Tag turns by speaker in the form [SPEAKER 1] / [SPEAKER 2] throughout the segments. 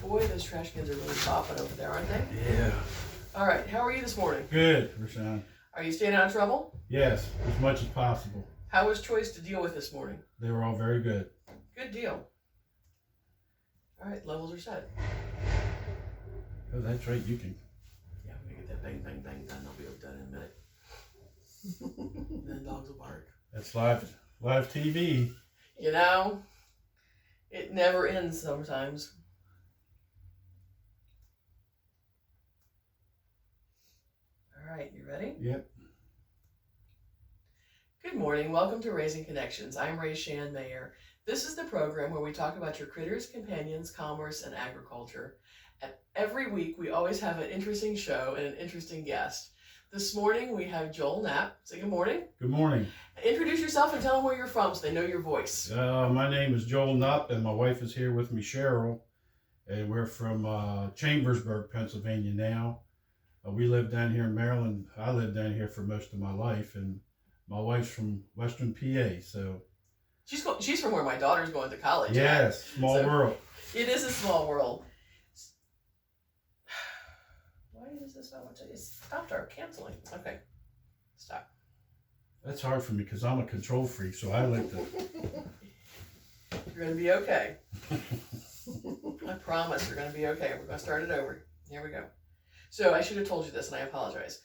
[SPEAKER 1] Boy, those trash cans are really popping over there, aren't they?
[SPEAKER 2] Yeah.
[SPEAKER 1] All right, how are you this morning?
[SPEAKER 2] Good, Rashawn.
[SPEAKER 1] Are you staying out of trouble?
[SPEAKER 2] Yes, as much as possible.
[SPEAKER 1] How was choice to deal with this morning?
[SPEAKER 2] They were all very good.
[SPEAKER 1] Good deal. All right, levels are set.
[SPEAKER 2] Oh, that's right, you can.
[SPEAKER 1] Yeah, I'm gonna get that bang, bang, bang done. I'll be done in a minute. Then dogs will bark.
[SPEAKER 2] That's live TV.
[SPEAKER 1] You know, it never ends sometimes. All right, you ready?
[SPEAKER 2] Yep.
[SPEAKER 1] Good morning. Welcome to Raising Connections. I'm Ray Shan Mayer. This is the program where we talk about your critters, companions, commerce, and agriculture. And every week we always have an interesting show and an interesting guest. This morning we have Joel Nupp. Say good morning.
[SPEAKER 2] Good morning.
[SPEAKER 1] Introduce yourself and tell them where you're from so they know your voice.
[SPEAKER 2] My name is Joel Nupp, and my wife is here with me, Cheryl. And we're from Chambersburg, Pennsylvania now. We live down here in Maryland. I lived down here for most of my life, and my wife's from Western PA, so.
[SPEAKER 1] She's from where my daughter's going to college.
[SPEAKER 2] Yes, small world.
[SPEAKER 1] It is a small world. Why is this not what it stopped our canceling? Okay, stop.
[SPEAKER 2] That's hard for me because I'm a control freak, so I like to.
[SPEAKER 1] You're going to be okay. I promise you're going to be okay. We're going to start it over. Here we go. So I should have told you this, and I apologize.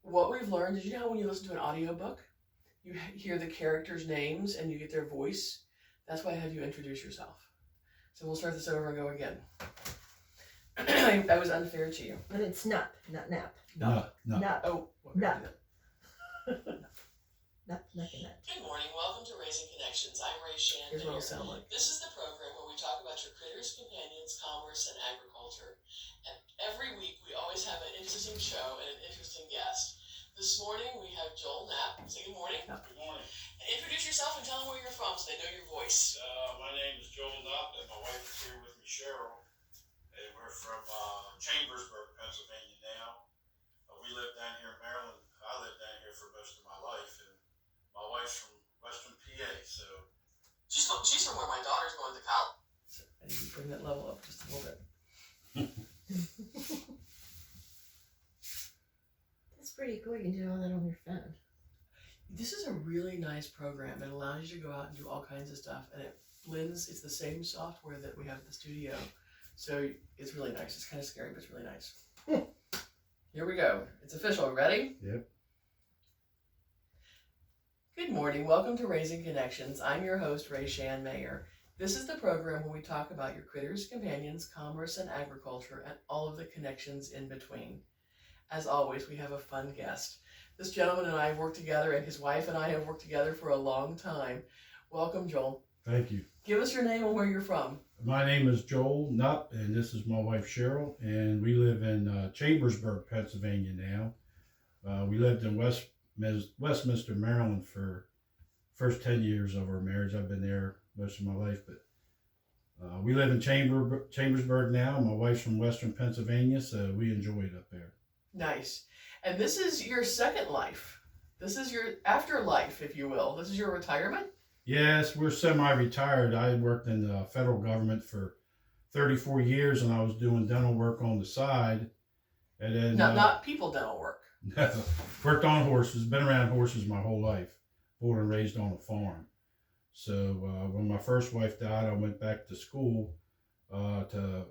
[SPEAKER 1] What we've learned, did you know how when you listen to an audiobook, you hear the characters' names and you get their voice? That's why I had you introduce yourself. So we'll start this over and go again. I was unfair to you.
[SPEAKER 3] But it's Nupp, not Nap.
[SPEAKER 2] No.
[SPEAKER 3] Nupp.
[SPEAKER 1] Oh,
[SPEAKER 3] Nupp.
[SPEAKER 1] Nupp.
[SPEAKER 3] Nut.
[SPEAKER 1] Good morning. Welcome to Raising Connections. I'm Ray Shan. Here's what it'll sound like. This is the program where we talk about your critters, companions, commerce, and agriculture. And every week we always have an interesting show and an interesting guest. This morning we have Joel Nupp. Say good morning.
[SPEAKER 2] Good morning.
[SPEAKER 1] And introduce yourself and tell them where you're from so they know your voice.
[SPEAKER 2] My name is Joel Nupp, and my wife is here with me, Cheryl. And we're from Chambersburg, Pennsylvania now. We live down here in Maryland. I lived down here for most of my life, and my wife's from Western PA, so.
[SPEAKER 1] She's from where my daughter's going to college. So I need to bring that level up just a little bit.
[SPEAKER 3] That's pretty cool. You can do all that on your phone.
[SPEAKER 1] This is a really nice program. It allows you to go out and do all kinds of stuff, and it blends. It's the same software that we have at the studio, so it's really nice. It's kind of scary, but it's really nice. Here we go. It's official. Ready?
[SPEAKER 2] Yep.
[SPEAKER 1] Good morning. Welcome to Raising Connections. I'm your host, Ray Shan Mayer. This is the program where we talk about your critters, companions, commerce, and agriculture, and all of the connections in between. As always, we have a fun guest. This gentleman and I have worked together, and his wife and I have worked together for a long time. Welcome, Joel.
[SPEAKER 2] Thank you.
[SPEAKER 1] Give us your name and where you're from.
[SPEAKER 2] My name is Joel Nupp, and this is my wife Cheryl, and we live in Chambersburg, Pennsylvania now. We lived in Westminster, Maryland for first 10 years of our marriage. I've been there most of my life, but we live in Chambersburg now. My wife's from Western Pennsylvania, so we enjoy it up there.
[SPEAKER 1] Nice. And this is your second life. This is your afterlife, if you will. This is your retirement?
[SPEAKER 2] Yes, we're semi-retired. I worked in the federal government for 34 years, and I was doing dental work on the side. And then
[SPEAKER 1] Not people dental work.
[SPEAKER 2] Worked on horses, been around horses my whole life, born and raised on a farm. So when my first wife died, I went back to school to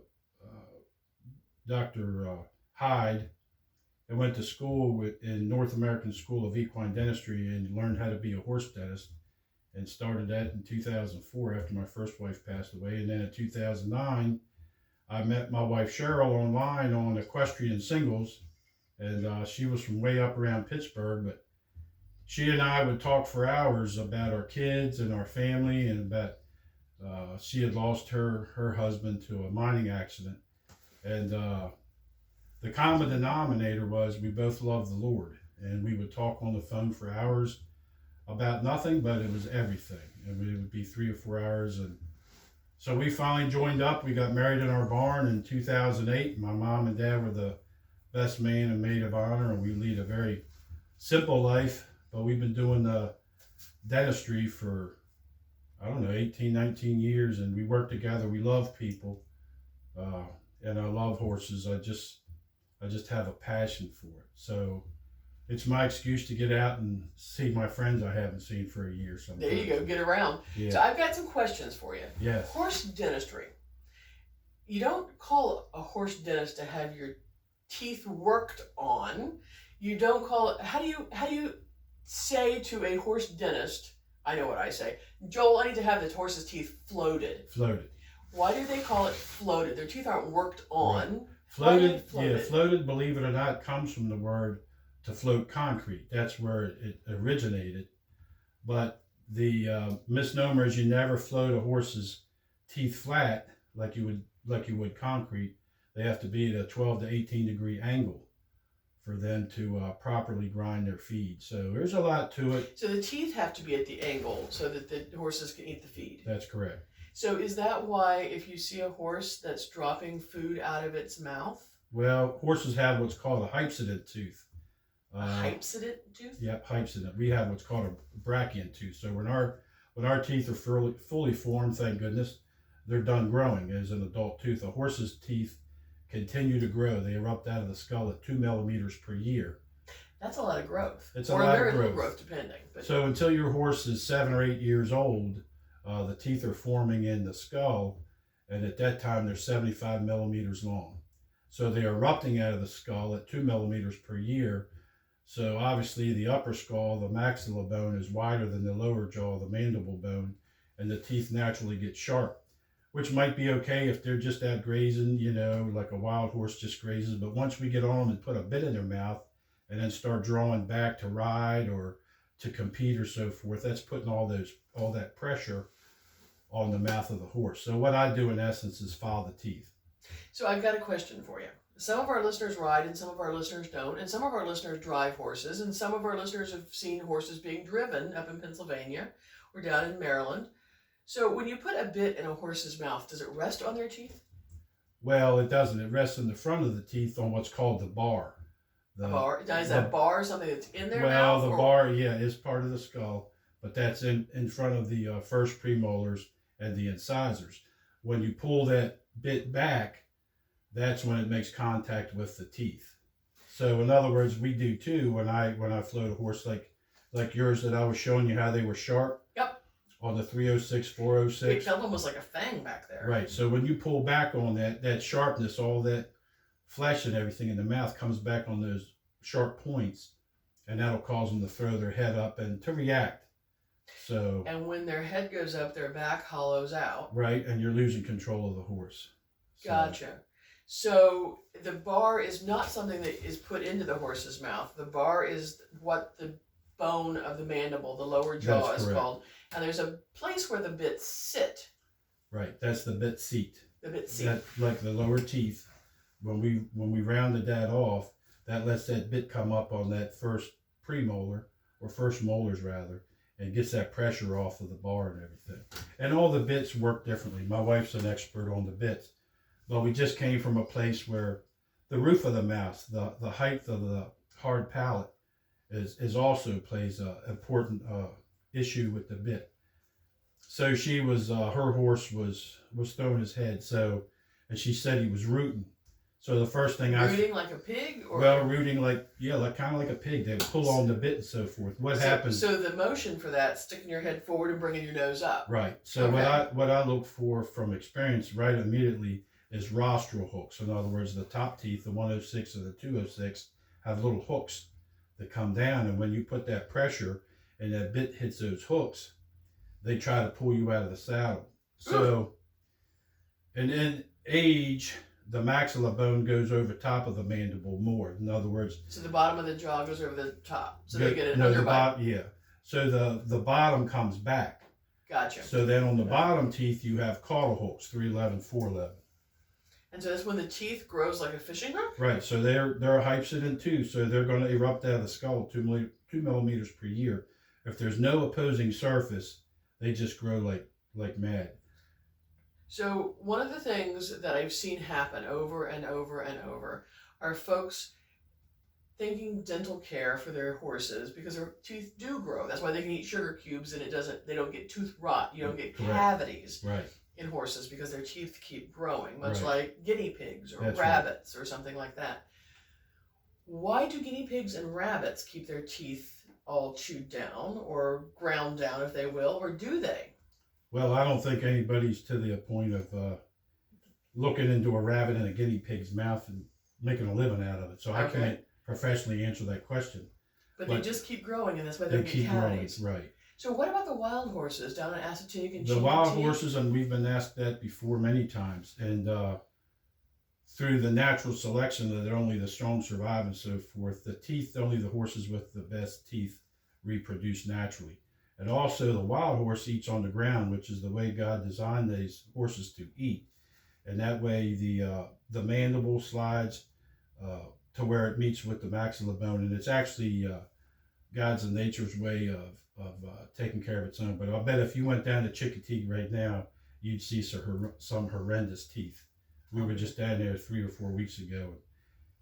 [SPEAKER 2] Dr. Hyde. I went to school in North American School of Equine Dentistry and learned how to be a horse dentist, and started that in 2004 after my first wife passed away. And then in 2009, I met my wife Cheryl online on equestrian singles, and she was from way up around Pittsburgh, but she and I would talk for hours about our kids and our family, and about she had lost her husband to a mining accident. And the common denominator was we both loved the Lord, and we would talk on the phone for hours about nothing, but it was everything. And it would be 3 or 4 hours. And so we finally joined up. We got married in our barn in 2008. My mom and dad were the best man and maid of honor, and we lead a very simple life, but we've been doing the dentistry for, I don't know, 18, 19 years, and we work together. We love people. and I love horses. I just have a passion for it. So it's my excuse to get out and see my friends I haven't seen for a year. Sometimes.
[SPEAKER 1] There you go, get around.
[SPEAKER 2] Yeah.
[SPEAKER 1] So I've got some questions for you.
[SPEAKER 2] Yes.
[SPEAKER 1] Horse dentistry. You don't call a horse dentist to have your teeth worked on. You don't call it. How do you say to a horse dentist? I know what I say. Joel, I need to have the horse's teeth floated.
[SPEAKER 2] Floated.
[SPEAKER 1] Why do they call it floated? Their teeth aren't worked on.
[SPEAKER 2] Right. Floated,
[SPEAKER 1] floated?
[SPEAKER 2] yeah, floated, believe it or not, comes from the word to float concrete. That's where it originated. But the misnomer is you never float a horse's teeth flat like you would concrete. They have to be at a 12 to 18 degree angle for them to properly grind their feed. So there's a lot to it.
[SPEAKER 1] So the teeth have to be at the angle so that the horses can eat the feed.
[SPEAKER 2] That's correct.
[SPEAKER 1] So is that why if you see a horse that's dropping food out of its mouth?
[SPEAKER 2] Well, horses have what's called a hypsident tooth.
[SPEAKER 1] A hypsident tooth?
[SPEAKER 2] Yep, hypsident. We have what's called a brachian tooth. So when our teeth are fully formed, thank goodness, they're done growing as an adult tooth. A horse's teeth continue to grow. They erupt out of the skull at 2 millimeters per year.
[SPEAKER 1] That's a lot of growth.
[SPEAKER 2] It's a
[SPEAKER 1] or
[SPEAKER 2] lot
[SPEAKER 1] very
[SPEAKER 2] of
[SPEAKER 1] little
[SPEAKER 2] growth.
[SPEAKER 1] growth, depending. But
[SPEAKER 2] So until your horse is 7 or 8 years old, the teeth are forming in the skull, and at that time they're 75 millimeters long. So they're erupting out of the skull at 2 millimeters per year. So obviously the upper skull, the maxilla bone, is wider than the lower jaw, the mandible bone, and the teeth naturally get sharp, which might be okay if they're just out grazing, like a wild horse just grazes. But once we get on them and put a bit in their mouth and then start drawing back to ride or to compete or so forth, that's putting all that pressure on the mouth of the horse. So what I do in essence is file the teeth.
[SPEAKER 1] So I've got a question for you. Some of our listeners ride and some of our listeners don't, and some of our listeners drive horses, and some of our listeners have seen horses being driven up in Pennsylvania or down in Maryland. So when you put a bit in a horse's mouth, does it rest on their teeth?
[SPEAKER 2] Well, it doesn't. It rests in the front of the teeth on what's called the bar.
[SPEAKER 1] The bar? Is that bar something that's in their
[SPEAKER 2] mouth?
[SPEAKER 1] mouth?
[SPEAKER 2] Well, the bar, yeah, is part of the skull, but that's in front of the first premolars and the incisors. When you pull that bit back, that's when it makes contact with the teeth. So in other words, we do too when I float a horse like yours that I was showing you how they were sharp.
[SPEAKER 1] Yep.
[SPEAKER 2] On the 306, 406.
[SPEAKER 1] It felt almost like a fang back there.
[SPEAKER 2] Right. So when you pull back on that sharpness, all that flesh and everything in the mouth comes back on those sharp points, and that'll cause them to throw their head up and to react. So.
[SPEAKER 1] And when their head goes up, their back hollows out.
[SPEAKER 2] Right, and you're losing control of the horse. So,
[SPEAKER 1] Gotcha. So the bar is not something that is put into the horse's mouth. The bar is what the bone of the mandible, the lower jaw,
[SPEAKER 2] That's
[SPEAKER 1] is
[SPEAKER 2] correct.
[SPEAKER 1] called. And there's a place where the bits sit.
[SPEAKER 2] Right, that's the bit seat.
[SPEAKER 1] The bit seat.
[SPEAKER 2] That, like the lower teeth, when we rounded that off, that lets that bit come up on that first premolar, or first molars rather, and gets that pressure off of the bar and everything. And all the bits work differently. My wife's an expert on the bits. But we just came from a place where the roof of the mouth, the height of the hard palate is also plays an important issue with the bit. So she was, her horse was throwing his head. So, and she said he was rooting. So the first thing
[SPEAKER 1] Rooting like a pig? Or?
[SPEAKER 2] Well, rooting like kind of like a pig. They would pull on the bit and so forth. What happens?
[SPEAKER 1] So the motion for that, sticking your head forward and bringing your nose up.
[SPEAKER 2] Right. So
[SPEAKER 1] Okay.
[SPEAKER 2] what I look for from experience right immediately is rostral hooks. In other words, the top teeth, the 106 and the 206, have little hooks that come down. And when you put that pressure and that bit hits those hooks, they try to pull you out of the saddle. So, and in age, the maxilla bone goes over top of the mandible more. In other words,
[SPEAKER 1] So the bottom of the jaw goes over the top. So they get an
[SPEAKER 2] the
[SPEAKER 1] underbite.
[SPEAKER 2] yeah. So the bottom comes back.
[SPEAKER 1] Gotcha.
[SPEAKER 2] So then on the bottom teeth, you have caudal hooks, 311, 411.
[SPEAKER 1] And so that's when the teeth grows like a fishing hook?
[SPEAKER 2] Right. So they're a hypsident too. So they're going to erupt out of the skull 2 millimeters per year. If there's no opposing surface, they just grow like mad.
[SPEAKER 1] So one of the things that I've seen happen over and over and over are folks thinking dental care for their horses because their teeth do grow. That's why they can eat sugar cubes and they don't get tooth rot. You don't get
[SPEAKER 2] Correct.
[SPEAKER 1] cavities
[SPEAKER 2] Right.
[SPEAKER 1] in horses because their teeth keep growing, much
[SPEAKER 2] Right.
[SPEAKER 1] like guinea pigs or
[SPEAKER 2] That's right.
[SPEAKER 1] rabbits or something like that. Why do guinea pigs and rabbits keep their teeth all chewed down or ground down, if they will, or do they?
[SPEAKER 2] Well, I don't think anybody's to the point of looking into a rabbit and a guinea pig's mouth and making a living out of it. So I
[SPEAKER 1] Okay.
[SPEAKER 2] can't professionally answer that question.
[SPEAKER 1] But they
[SPEAKER 2] But
[SPEAKER 1] just keep growing, and that's why
[SPEAKER 2] They
[SPEAKER 1] they get
[SPEAKER 2] keep growing,
[SPEAKER 1] cavities.
[SPEAKER 2] right?
[SPEAKER 1] So what about the wild horses down in Assateague and
[SPEAKER 2] The
[SPEAKER 1] Chicoutimi?
[SPEAKER 2] wild horses, and we've been asked that before many times, and through the natural selection that only the strong survive and so forth, the teeth, only the horses with the best teeth reproduce naturally. And also the wild horse eats on the ground, which is the way God designed these horses to eat. And that way the mandible slides to where it meets with the maxilla bone. And it's actually God's and nature's way of taking care of its own. But I bet if you went down to Chickatee right now, you'd see some horrendous teeth. We were just down there 3 or 4 weeks ago,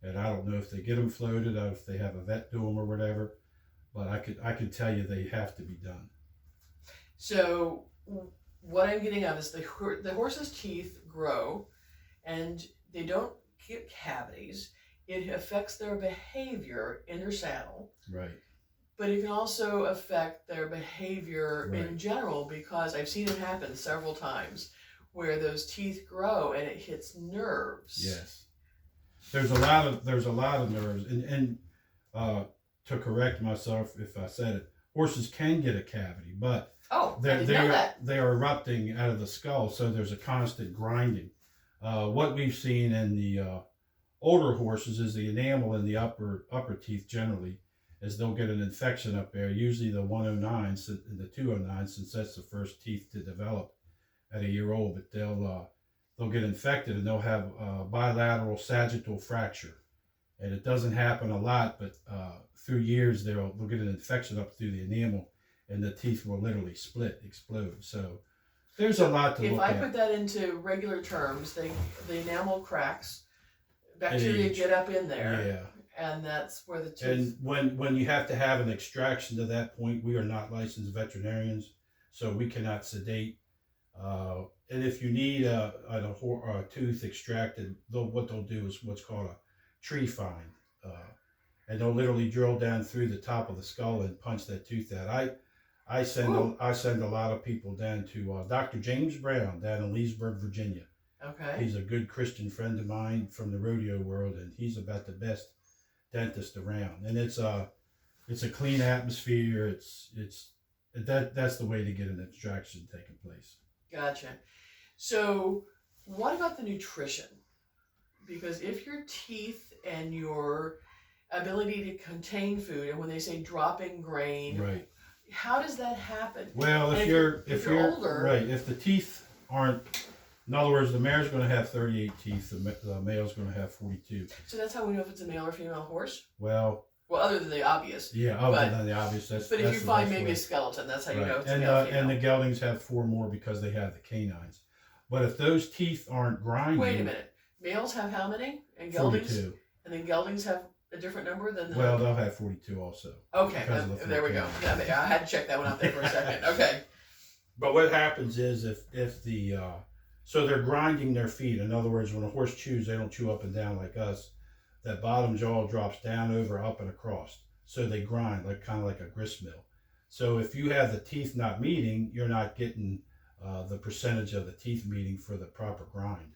[SPEAKER 2] and I don't know if they get them floated, or if they have a vet do them or whatever. But I could tell you they have to be done.
[SPEAKER 1] So what I'm getting at is the horse's teeth grow, and they don't get cavities. It affects their behavior in their saddle.
[SPEAKER 2] Right.
[SPEAKER 1] But it can also affect their behavior in
[SPEAKER 2] Right.
[SPEAKER 1] general, because I've seen it happen several times where those teeth grow and it hits nerves.
[SPEAKER 2] Yes. There's a lot of nerves, and to correct myself if I said it, horses can get a cavity, but
[SPEAKER 1] Oh, I didn't know that.
[SPEAKER 2] they are erupting out of the skull, so there's a constant grinding. What we've seen in the older horses is the enamel in the upper teeth generally, as they'll get an infection up there, usually the 109s and the 209s, since that's the first teeth to develop at a year old. But they'll get infected and they'll have a bilateral sagittal fracture, and it doesn't happen a lot, but through years they'll get an infection up through the enamel, and the teeth will literally explode. So there's a lot to
[SPEAKER 1] If
[SPEAKER 2] look
[SPEAKER 1] I
[SPEAKER 2] at.
[SPEAKER 1] put that into regular terms, the enamel cracks, bacteria
[SPEAKER 2] age.
[SPEAKER 1] get up in there,
[SPEAKER 2] Yeah.
[SPEAKER 1] and that's where the
[SPEAKER 2] And
[SPEAKER 1] teeth.
[SPEAKER 2] when you have to have an extraction to that point, we are not licensed veterinarians, so we cannot sedate. And if you need a tooth extracted, what they'll do is what's called a tree find, and they'll literally drill down through the top of the skull and punch that tooth out. I send a lot of people down to Dr. James Brown down in Leesburg, Virginia.
[SPEAKER 1] Okay.
[SPEAKER 2] He's a good Christian friend of mine from the rodeo world, and he's about the best dentist around. And it's a clean atmosphere. That's the way to get an extraction taking place.
[SPEAKER 1] Gotcha. So, what about the nutrition? Because if your teeth and your ability to contain food, and when they say dropping grain,
[SPEAKER 2] Right.
[SPEAKER 1] how does that happen?
[SPEAKER 2] Well,
[SPEAKER 1] And
[SPEAKER 2] if you're
[SPEAKER 1] older,
[SPEAKER 2] right, if the teeth aren't, in other words, the mare's going to have 38 teeth, the male's going to have 42.
[SPEAKER 1] so that's how we know if it's a male or female horse.
[SPEAKER 2] Well,
[SPEAKER 1] Well, other than the obvious.
[SPEAKER 2] yeah, other
[SPEAKER 1] But-
[SPEAKER 2] than the obvious, that's.
[SPEAKER 1] But if
[SPEAKER 2] that's
[SPEAKER 1] you
[SPEAKER 2] the
[SPEAKER 1] find
[SPEAKER 2] best
[SPEAKER 1] maybe
[SPEAKER 2] way.
[SPEAKER 1] a skeleton, that's how you
[SPEAKER 2] Right.
[SPEAKER 1] know it's a
[SPEAKER 2] And
[SPEAKER 1] male or female.
[SPEAKER 2] and the geldings have 4 more because they have the canines. But if those teeth aren't grinding,
[SPEAKER 1] Wait a minute. Males have how many? And geldings?
[SPEAKER 2] 42.
[SPEAKER 1] And then geldings have a different number than the...
[SPEAKER 2] Well, they'll have 42 also.
[SPEAKER 1] okay,
[SPEAKER 2] because of the
[SPEAKER 1] there we go.
[SPEAKER 2] four
[SPEAKER 1] I had to check that one out there for a second. Okay.
[SPEAKER 2] But what happens is if the so they're grinding their feet. In other words, when a horse chews, they don't chew up and down like us. That bottom jaw drops down, over, up, and across. So they grind kind of like a grist mill. So if you have the teeth not meeting, you're not getting the percentage of the teeth meeting for the proper grind.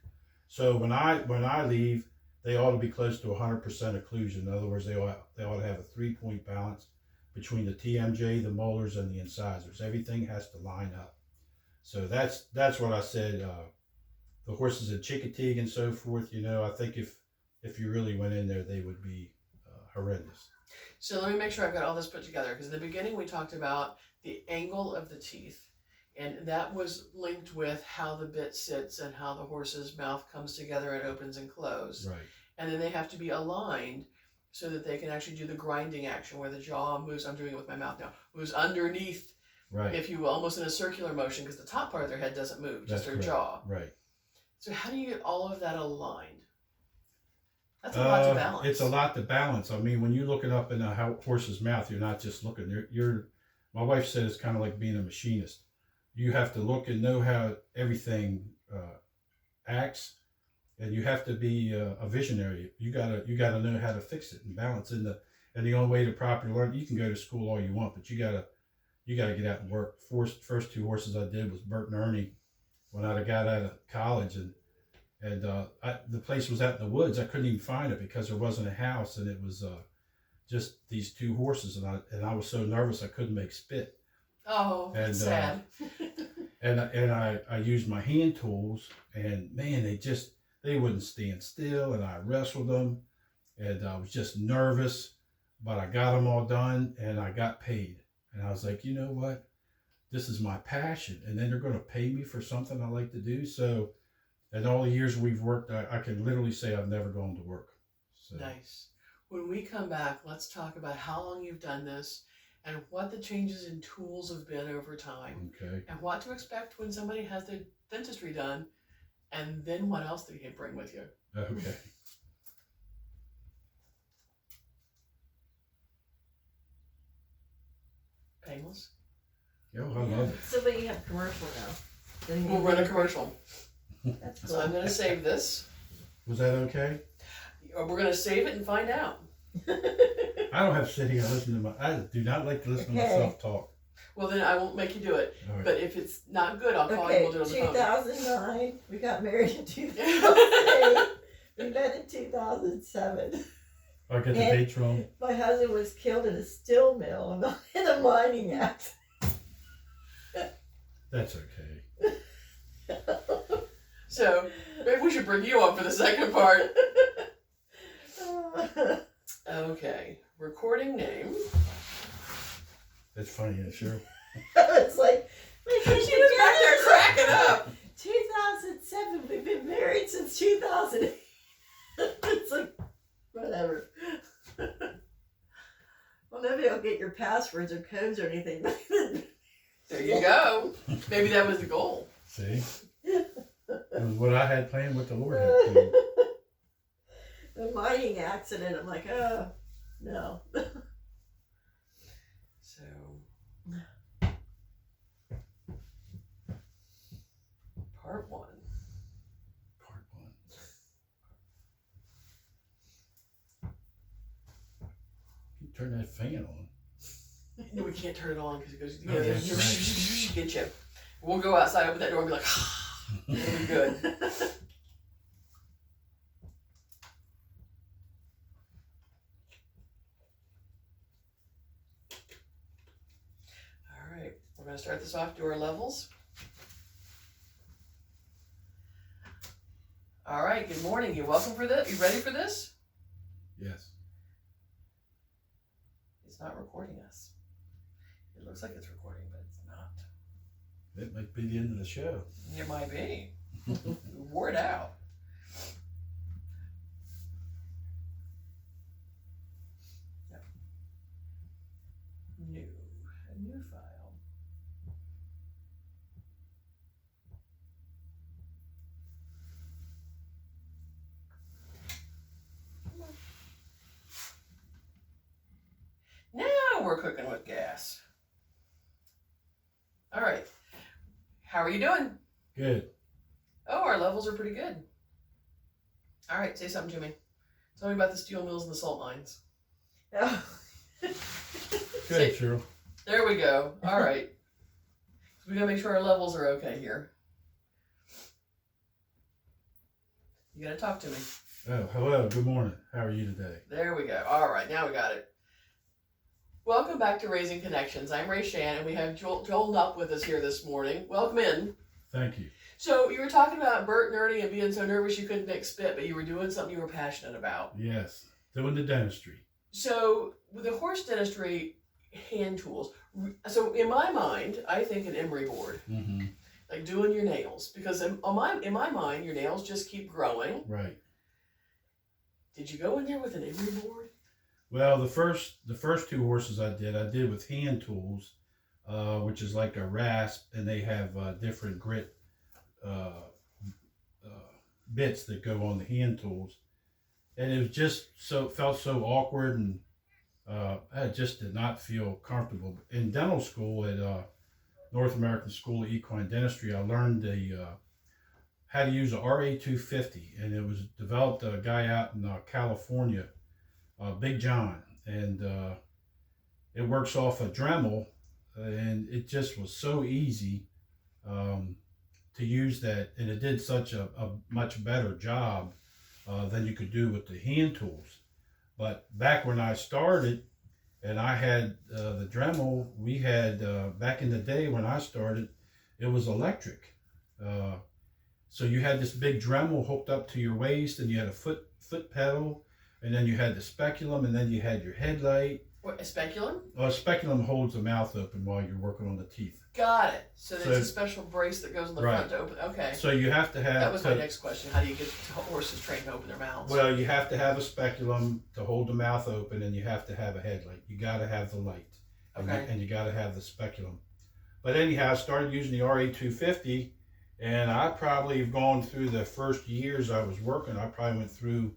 [SPEAKER 2] So when I leave, they ought to be close to 100% occlusion. In other words, they ought to have a 3-point balance between the TMJ, the molars, and the incisors. Everything has to line up. So that's what I said. The horses at Chickatee and so forth, I think if you really went in there, they would be horrendous.
[SPEAKER 1] So let me make sure I've got all this put together, because in the beginning we talked about the angle of the teeth, and that was linked with how the bit sits and how the horse's mouth comes together and opens and closes.
[SPEAKER 2] Right.
[SPEAKER 1] And then they have to be aligned so that they can actually do the grinding action where the jaw moves, I'm doing it with my mouth now, moves underneath,
[SPEAKER 2] Right.
[SPEAKER 1] if you will, almost in a circular motion, because the top part of their head doesn't move, just
[SPEAKER 2] That's
[SPEAKER 1] their
[SPEAKER 2] correct.
[SPEAKER 1] jaw.
[SPEAKER 2] Right.
[SPEAKER 1] So how do you get all of that aligned? That's a lot to balance.
[SPEAKER 2] It's a lot to balance. I mean, when you're looking up in a horse's mouth, you're not just looking. My wife said it's kind of like being a machinist. you have to look and know how everything acts, and you have to be a visionary. You gotta know how to fix it and balance in the. And the only way to properly learn, you can go to school all you want, but you gotta get out and work. First two horses I did was Bert and Ernie when I got out of college, and the place was out in the woods. I couldn't even find it because there wasn't a house, and it was just these two horses, and I was so nervous I couldn't make spit.
[SPEAKER 1] Oh,
[SPEAKER 2] And
[SPEAKER 1] that's sad.
[SPEAKER 2] and I used my hand tools, and man, they wouldn't stand still, and I wrestled them, and I was just nervous, but I got them all done, and I got paid, and I was like, you know what, this is my passion, and then they're going to pay me for something I like to do. So, in all the years we've worked, I can literally say I've never gone to work. So.
[SPEAKER 1] Nice. When we come back, let's talk about how long you've done this and what the changes in tools have been over time
[SPEAKER 2] Okay.
[SPEAKER 1] and what to expect when somebody has their dentistry done, and then what else they can bring with you.
[SPEAKER 2] Okay.
[SPEAKER 1] Painless?
[SPEAKER 2] Oh, I love it.
[SPEAKER 3] So we have commercial now. Then
[SPEAKER 1] We'll run a commercial.
[SPEAKER 3] That's cool.
[SPEAKER 1] So I'm going to save this.
[SPEAKER 2] Was that okay?
[SPEAKER 1] We're going to save it and find out.
[SPEAKER 2] I don't have to sit here and listen to I do not like to listen to
[SPEAKER 3] Okay.
[SPEAKER 2] myself talk.
[SPEAKER 1] Well, then I won't make you do it.
[SPEAKER 2] All right.
[SPEAKER 1] But if it's not good, I'll call you
[SPEAKER 3] Okay,
[SPEAKER 1] and we'll do it on the phone.
[SPEAKER 3] 2009. We got married in 2008. We met in 2007.
[SPEAKER 2] I get the
[SPEAKER 3] And-
[SPEAKER 2] dates wrong.
[SPEAKER 3] My husband was killed in a steel mill and in a mining accident.
[SPEAKER 2] That's okay.
[SPEAKER 1] So maybe we should bring you on for the second part. Okay. Recording name.
[SPEAKER 2] That's funny, yeah, sure.
[SPEAKER 3] It's like,
[SPEAKER 1] She was back there cracking up.
[SPEAKER 3] 2007. We've been married since 2008. It's like, whatever. Well, nobody will get your passwords or codes or anything.
[SPEAKER 1] There you go. Maybe that was the goal.
[SPEAKER 2] See? It was what I had planned, what the Lord had planned.
[SPEAKER 3] The mining accident. I'm like, oh, no.
[SPEAKER 1] So part one.
[SPEAKER 2] Part one. You turn that fan on.
[SPEAKER 1] No, we can't turn it on because it goes.
[SPEAKER 2] Oh, that's right.
[SPEAKER 1] Get you. We'll go outside, open that door, and be like, it'll be good. All right, we're gonna start this off. Do our levels. All right. Good morning. You welcome for this? You ready for this?
[SPEAKER 2] Yes.
[SPEAKER 1] It's not recording us. It looks like it's recording, but it's not.
[SPEAKER 2] It might be the end of the show.
[SPEAKER 1] It might be. Wore it out. No. New. A new file. Now we're cooking with gas. All right. How are you doing?
[SPEAKER 2] Good.
[SPEAKER 1] Oh, our levels are pretty good. All right, say something to me. Tell me about the steel mills and the salt mines.
[SPEAKER 3] Oh.
[SPEAKER 2] Good, Cheryl.
[SPEAKER 1] There we go. All right. We gotta make sure our levels are okay here. You gotta talk to me.
[SPEAKER 2] Oh, hello. Good morning. How are you today?
[SPEAKER 1] There we go. All right, now we got it. Welcome back to Raising Connections. I'm Ray Shan, and we have Joel Nupp with us here this morning. Welcome in.
[SPEAKER 2] Thank you.
[SPEAKER 1] So you were talking about Bert and Ernie and being so nervous you couldn't make spit, but you were doing something you were passionate about.
[SPEAKER 2] Yes. Doing the dentistry.
[SPEAKER 1] So with the horse dentistry hand tools, so in my mind, I think an emery board,
[SPEAKER 2] Mm-hmm.
[SPEAKER 1] like doing your nails, because in my mind, your nails just keep growing.
[SPEAKER 2] Right.
[SPEAKER 1] Did you go in there with an emery board?
[SPEAKER 2] Well, the first two horses I did with hand tools, which is like a rasp, and they have different grit bits that go on the hand tools, and it was just felt so awkward, and I just did not feel comfortable. In dental school at North American School of Equine Dentistry, I learned how to use a RA250, and it was developed a guy out in California, Big John, and it works off a Dremel, and it just was so easy to use that, and it did such a much better job than you could do with the hand tools. But back when I started, and I had the Dremel, we had back in the day when I started, it was electric. So you had this big Dremel hooked up to your waist, and you had a foot pedal, and then you had the speculum, and then you had your headlight.
[SPEAKER 1] What, a speculum?
[SPEAKER 2] A speculum holds the mouth open while you're working on the teeth.
[SPEAKER 1] Got it. So there's a special brace that goes in the
[SPEAKER 2] Right.
[SPEAKER 1] front to open. Okay.
[SPEAKER 2] So you have to have.
[SPEAKER 1] That was my next question. How do you get horses trained to open their mouths?
[SPEAKER 2] Well, you have to have a speculum to hold the mouth open, and you have to have a headlight. You got to have the light,
[SPEAKER 1] Okay.
[SPEAKER 2] and you got to have the speculum. But anyhow, I started using the RA250, and I probably have gone through the first years I was working. I probably went through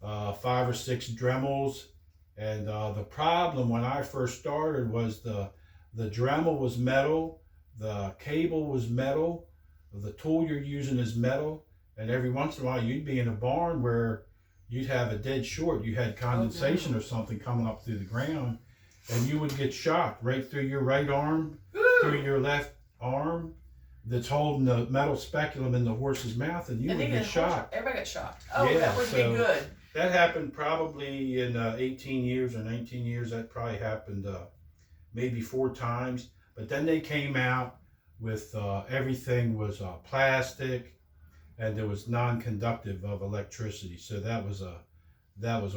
[SPEAKER 2] 5 or 6 Dremels, and the problem when I first started was the Dremel was metal, the cable was metal, the tool you're using is metal, and every once in a while you'd be in a barn where you'd have a dead short. You had condensation or something coming up through the ground, and you would get shocked right through your right arm, through your left arm that's holding the metal speculum in the horse's mouth, and you would get shocked.
[SPEAKER 1] Everybody got shocked. Oh,
[SPEAKER 2] Yeah,
[SPEAKER 1] that would be
[SPEAKER 2] so-
[SPEAKER 1] good.
[SPEAKER 2] That happened probably in 18 years or 19 years. That probably happened maybe 4 times. But then they came out with everything was plastic, and there was non-conductive of electricity. So that was a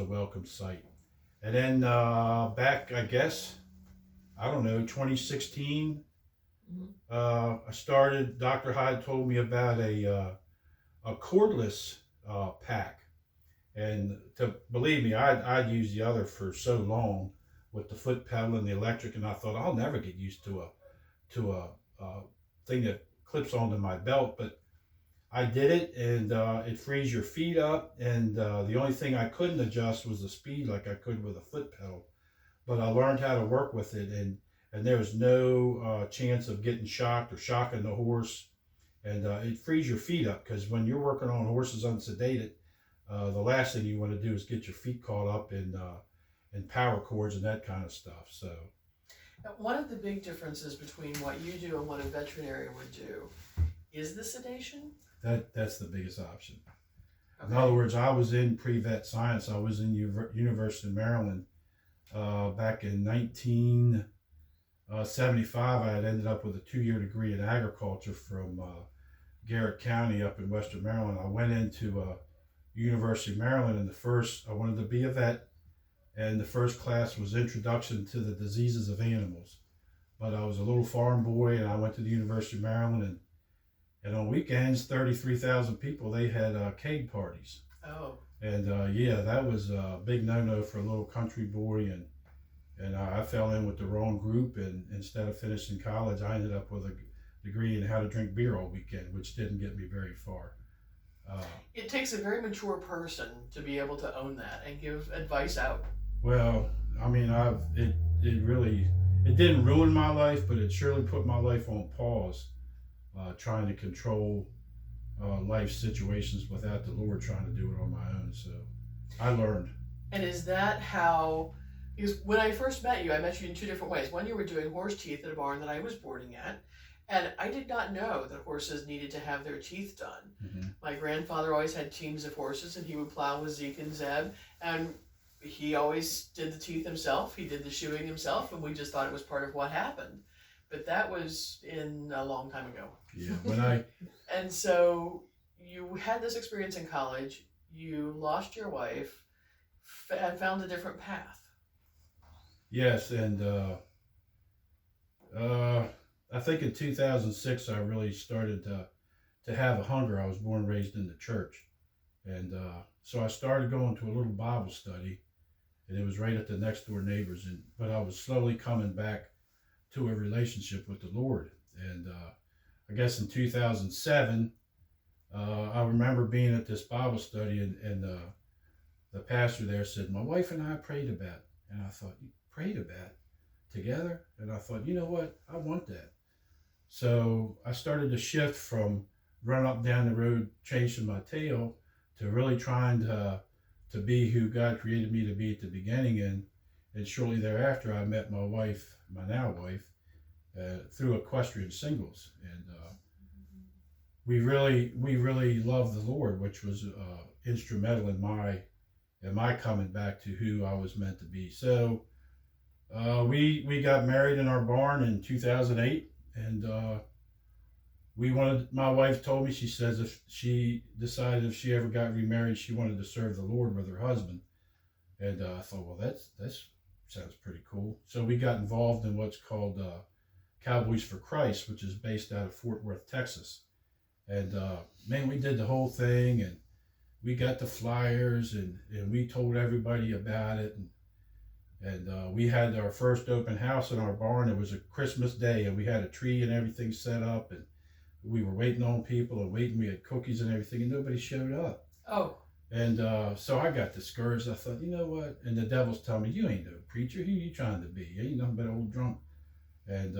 [SPEAKER 2] welcome sight. And then back, I guess, I don't know, 2016, I started. Dr. Hyde told me about a cordless pack. And to believe me, I'd used the other for so long with the foot pedal and the electric, and I thought I'll never get used to a thing that clips onto my belt. But I did it, and it frees your feet up. And the only thing I couldn't adjust was the speed like I could with a foot pedal. But I learned how to work with it, and there was no chance of getting shocked or shocking the horse. And it frees your feet up, because when you're working on horses unsedated, the last thing you want to do is get your feet caught up in power cords and that kind of stuff. So,
[SPEAKER 1] One of the big differences between what you do and what a veterinarian would do is the sedation.
[SPEAKER 2] that's the biggest option.
[SPEAKER 1] Okay.
[SPEAKER 2] In other words, I was in pre-vet science. I was in University of Maryland back in 1975. I had ended up with a 2-year degree in agriculture from Garrett County up in Western Maryland. I went into University of Maryland, and I wanted to be a vet, and the first class was Introduction to the Diseases of Animals. But I was a little farm boy, and I went to the University of Maryland, and on weekends, 33,000 people, they had cake parties.
[SPEAKER 1] Oh.
[SPEAKER 2] And yeah, that was a big no-no for a little country boy, and I fell in with the wrong group, and instead of finishing college, I ended up with a degree in how to drink beer all weekend, which didn't get me very far.
[SPEAKER 1] It takes a very mature person to be able to own that and give advice out.
[SPEAKER 2] Well, I mean, it didn't ruin my life, but it surely put my life on pause, trying to control life situations without the Lord, trying to do it on my own. So I learned.
[SPEAKER 1] And is that how, because when I first met you, I met you in 2 different ways. One, you were doing horse teeth at a barn that I was boarding at. And I did not know that horses needed to have their teeth done.
[SPEAKER 2] Mm-hmm.
[SPEAKER 1] My grandfather always had teams of horses, and he would plow with Zeke and Zeb, and he always did the teeth himself. He did the shoeing himself, and we just thought it was part of what happened. But that was in a long time ago.
[SPEAKER 2] Yeah,
[SPEAKER 1] And so you had this experience in college. You lost your wife and found a different path.
[SPEAKER 2] yes, and I think in 2006 I really started to have a hunger. I was born and raised in the church, and so I started going to a little Bible study, and it was right at the next door neighbors. But I was slowly coming back to a relationship with the Lord, and I guess in 2007 I remember being at this Bible study, and the pastor there said, "My wife and I prayed about it." And I thought, "You prayed about it together?" And I thought, you know what, I want that. So I started to shift from running up down the road chasing my tail to really trying to be who God created me to be at the beginning. And shortly thereafter, I met my wife, my now wife, through equestrian singles, and we really loved the Lord, which was instrumental in my coming back to who I was meant to be. So we got married in our barn in 2008, and we wanted. My wife told me, she says if she decided if she ever got remarried, she wanted to serve the Lord with her husband. And I thought, well, that's sounds pretty cool. So we got involved in what's called Cowboys for Christ, which is based out of Fort Worth, Texas. And man, we did the whole thing, and we got the flyers, and we told everybody about it. And we had our first open house in our barn. It was a Christmas day, and we had a tree and everything set up, and we were waiting on people and waiting. We had cookies and everything, and nobody showed up.
[SPEAKER 1] Oh.
[SPEAKER 2] And so I got discouraged. I thought, you know what? And the devil's telling me, you ain't no preacher. Who you trying to be? You ain't nothing but an old drunk. And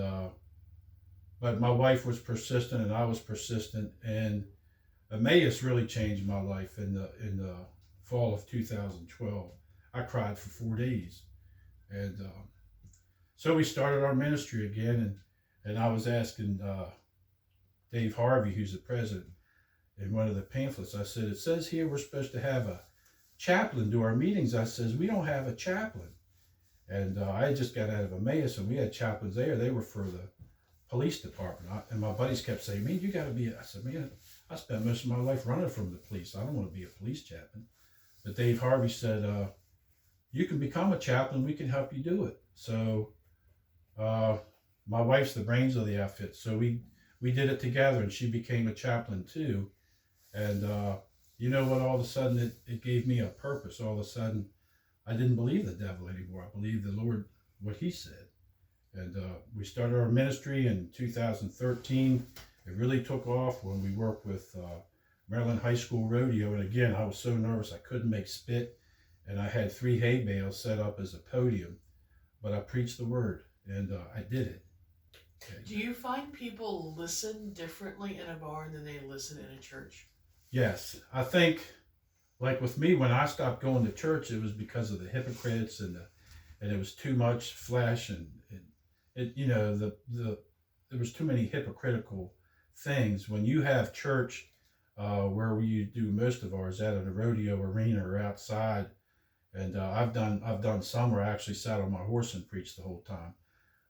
[SPEAKER 2] but my wife was persistent, and I was persistent, and Emmaus really changed my life in the fall of 2012. I cried for 4 days, and so we started our ministry again, and I was asking Dave Harvey, who's the president, in one of the pamphlets. I said, it says here we're supposed to have a chaplain do our meetings. I says, we don't have a chaplain. And I just got out of Emmaus, and we had chaplains there. They were for the police department. And my buddies kept saying, man, you got to be. I said, man, I spent most of my life running from the police. I don't want to be a police chaplain. But Dave Harvey said, you can become a chaplain. We can help you do it. So my wife's the brains of the outfit. So we did it together, and she became a chaplain too. And you know what? All of a sudden, it gave me a purpose. All of a sudden, I didn't believe the devil anymore. I believed the Lord, what he said. And we started our ministry in 2013. It really took off when we worked with Maryland High School Rodeo. And again, I was so nervous I couldn't make spit. And I had 3 hay bales set up as a podium. But I preached the word, and I did it. Okay.
[SPEAKER 1] Do you find people listen differently in a barn than they listen in a church?
[SPEAKER 2] Yes. I think, like with me, when I stopped going to church, it was because of the hypocrites, and it was too much flesh, and it you know, there was too many hypocritical things. When you have church, where we do most of ours out of the rodeo arena or outside, and I've done some where I actually sat on my horse and preached the whole time.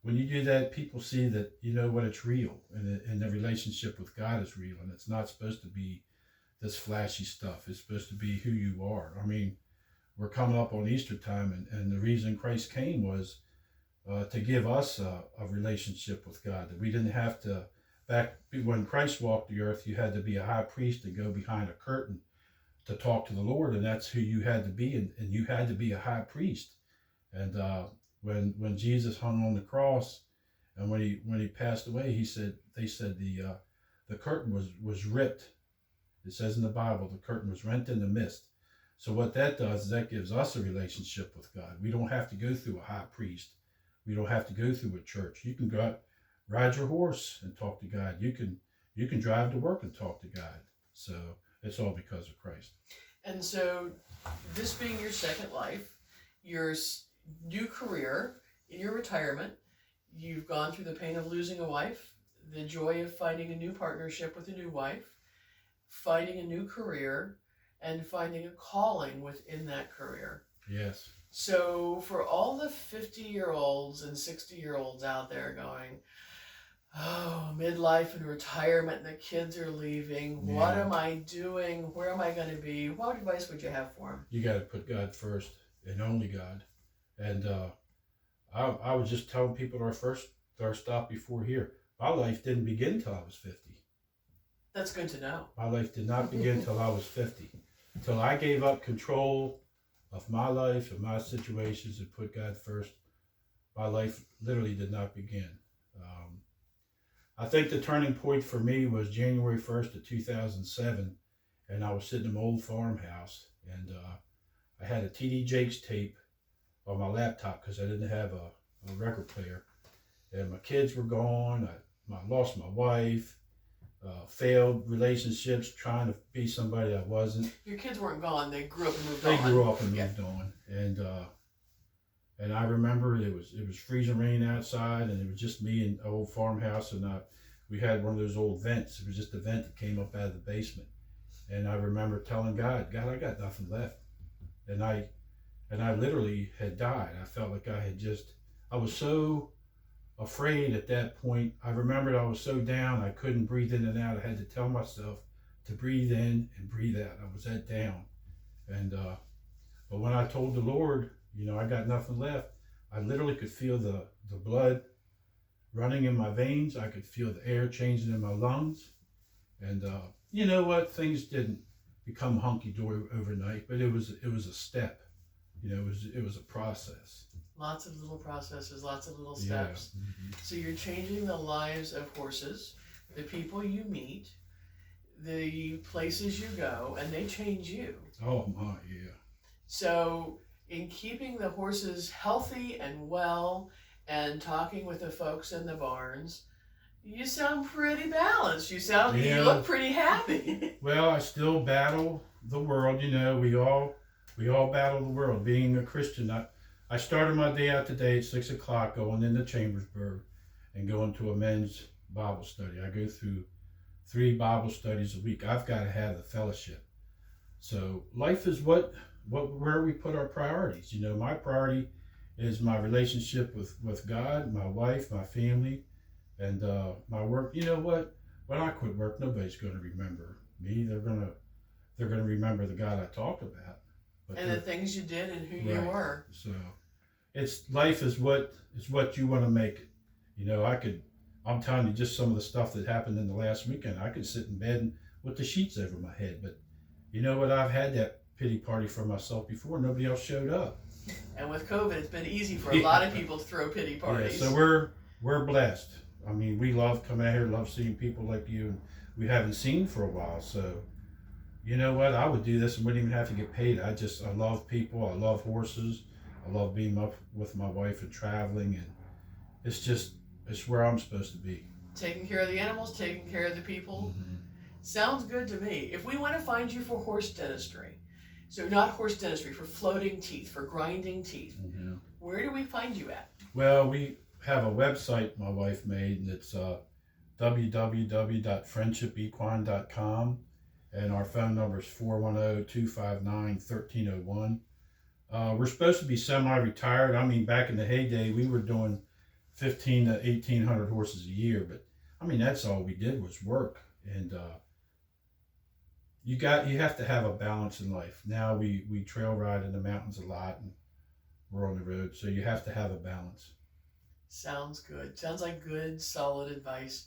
[SPEAKER 2] When you do that, people see that you know what, it's real, and the relationship with God is real, and it's not supposed to be this flashy stuff. It's supposed to be who you are. I mean, we're coming up on Easter time, and the reason Christ came was to give us a relationship with God, that we didn't have to. Back when Christ walked the earth, you had to be a high priest and go behind a curtain to talk to the Lord, and that's who you had to be, and you had to be a high priest. And when Jesus hung on the cross, and when he passed away, they said the curtain was ripped. It says in the Bible, the curtain was rent in the midst. So what that does is that gives us a relationship with God. We don't have to go through a high priest. We don't have to go through a church. You can go out, ride your horse and talk to God. You can drive to work and talk to God. So it's all because of Christ.
[SPEAKER 1] And so, this being your second life, your new career, in your retirement, you've gone through the pain of losing a wife, the joy of finding a new partnership with a new wife, finding a new career, and finding a calling within that career.
[SPEAKER 2] Yes.
[SPEAKER 1] So for all the 50-year-olds and 60-year-olds out there going, oh, midlife and retirement, and the kids are leaving,
[SPEAKER 2] Yeah.
[SPEAKER 1] What am I doing? Where am I going to be? What advice would you have for them?
[SPEAKER 2] You got to put God first, and only God. And I was just telling people our stop before here, my life didn't begin till I was 50.
[SPEAKER 1] That's good to know.
[SPEAKER 2] My life did not begin till I was 50. Until I gave up control of my life and my situations and put God first, my life literally did not begin. I think the turning point for me was January 1st of 2007, and I was sitting in my old farmhouse, and I had a T.D. Jakes tape on my laptop because I didn't have a record player, and my kids were gone. lost my wife, failed relationships, trying to be somebody I wasn't.
[SPEAKER 1] Your kids weren't gone; they grew up and moved
[SPEAKER 2] They
[SPEAKER 1] on.
[SPEAKER 2] grew up and
[SPEAKER 1] Yeah.
[SPEAKER 2] moved on, and I remember it was freezing rain outside, and it was just me in an old farmhouse, and we had one of those old vents. It was just a vent that came up out of the basement, and I remember telling God, I got nothing left, and I literally had died. I felt like I was so afraid at that point. I remembered I was so down, I couldn't breathe in and out. I had to tell myself to breathe in and breathe out. I was that down, and but when I told the Lord, I got nothing left, I literally could feel the blood running in my veins. I could feel the air changing in my lungs. And you know what? Things didn't become hunky-dory overnight, but it was a step. It was a process.
[SPEAKER 1] Lots of little processes, lots of little
[SPEAKER 2] Yeah.
[SPEAKER 1] steps. So you're changing the lives of horses, the people you meet, the places you go, and they change you.
[SPEAKER 2] Oh my, yeah.
[SPEAKER 1] So in keeping the horses healthy and well and talking with the folks in the barns, you sound pretty balanced. You look pretty happy.
[SPEAKER 2] Well, I still battle the world. We all battle the world. Being a Christian, I started my day out today at 6 o'clock, going into Chambersburg and going to a men's Bible study. I go through 3 Bible studies a week. I've got to have the fellowship. So life is where we put our priorities. My priority is my relationship with God, my wife, my family, and my work. You know what? When I quit work, nobody's going to remember me. They're going to remember the God I talked about. But
[SPEAKER 1] And the things you did and who you
[SPEAKER 2] Right.
[SPEAKER 1] were.
[SPEAKER 2] So life is what you want to make it. I'm telling you, just some of the stuff that happened in the last weekend, I could sit in bed with the sheets over my head. But you know what? I've had that pity party for myself before. Nobody else showed up.
[SPEAKER 1] And with COVID, it's been easy for a lot of people to throw pity parties.
[SPEAKER 2] Yeah, so we're blessed. I mean, we love coming out here, love seeing people like you, and we haven't seen for a while. So you know what? I would do this and wouldn't even have to get paid. I love people. I love horses. I love being up with my wife and traveling, and it's where I'm supposed to be.
[SPEAKER 1] Taking care of the animals, taking care of the people.
[SPEAKER 2] Mm-hmm.
[SPEAKER 1] Sounds good to me. If we want to find you for horse dentistry, so not horse dentistry, for floating teeth, for grinding teeth,
[SPEAKER 2] Mm-hmm.
[SPEAKER 1] where do we find you at?
[SPEAKER 2] Well, we have a website my wife made, and it's www.friendshipequine.com, and our phone number is 410-259-1301. We're supposed to be semi-retired. I mean, back in the heyday, we were doing 1,500 to 1,800 horses a year, but I mean, that's all we did was work. And you have to have a balance in life. Now we trail ride in the mountains a lot, and we're on the road, so you have to have a balance.
[SPEAKER 1] Sounds good. Sounds like good, solid advice.